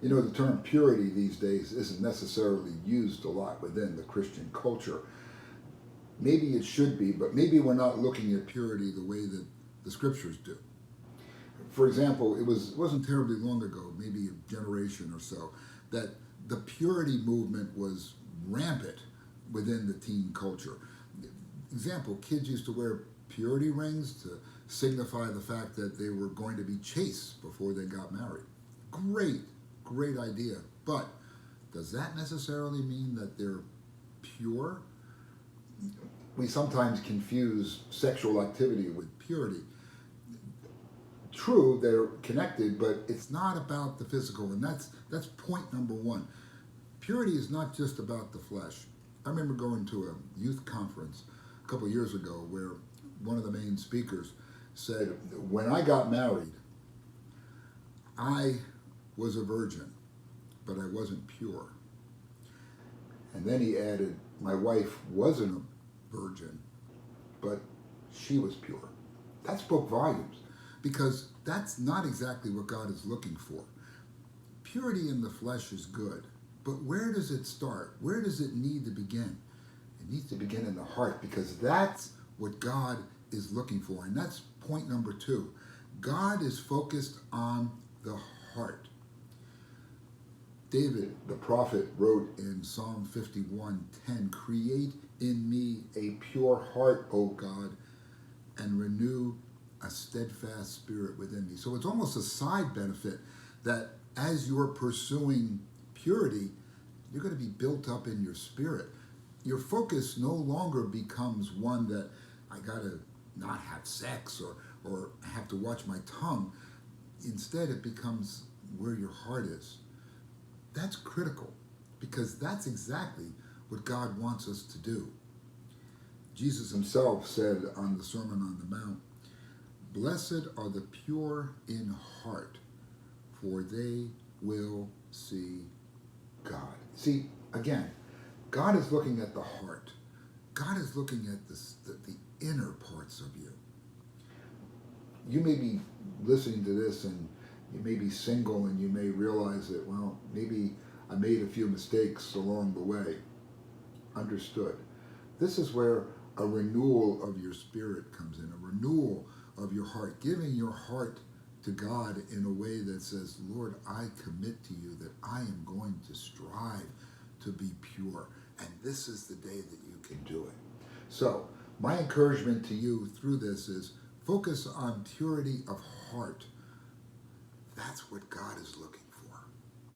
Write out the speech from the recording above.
You know, the term purity these days isn't necessarily used a lot within the Christian culture. Maybe it should be, but maybe we're not looking at purity the way that the scriptures do. For example, it wasn't terribly long ago, maybe a generation or so, that the purity movement was rampant within the teen culture. Example, kids used to wear purity rings to signify the fact that they were going to be chaste before they got married. Great, great idea. But does that necessarily mean that they're pure? We sometimes confuse sexual activity with purity. True, they're connected, but it's not about the physical, and that's point number one. Purity is not just about the flesh. I remember going to a youth conference a couple years ago where one of the main speakers said, "When I got married, I was a virgin, but I wasn't pure." And then he added, "My wife wasn't a virgin, but she was pure." That spoke volumes because that's not exactly what God is looking for. Purity in the flesh is good, but where does it start? Where does it need to begin? It needs to begin in the heart because that's what God is looking for. And that's point number two. God is focused on the heart. David, the prophet, wrote in Psalm 51:10, "Create in me a pure heart, O God, and renew a steadfast spirit within me." So it's almost a side benefit that as you're pursuing purity, you're going to be built up in your spirit. Your focus no longer becomes one that I got to not have sex or have to watch my tongue. Instead, it becomes where your heart is. That's critical because that's exactly what God wants us to do. Jesus himself said on the Sermon on the Mount, "Blessed are the pure in heart, for they will see God." See, again, God is looking at the heart. God is looking at the inner parts of you. You may be listening to this and you may be single and you may realize that, well, maybe I made a few mistakes along the way. Understood. This is where a renewal of your spirit comes in, a renewal of your heart, giving your heart to God in a way that says, "Lord, I commit to you that I am going to strive to be pure, and this is the day that you can do it." So, my encouragement to you through this is focus on purity of heart. That's what God is looking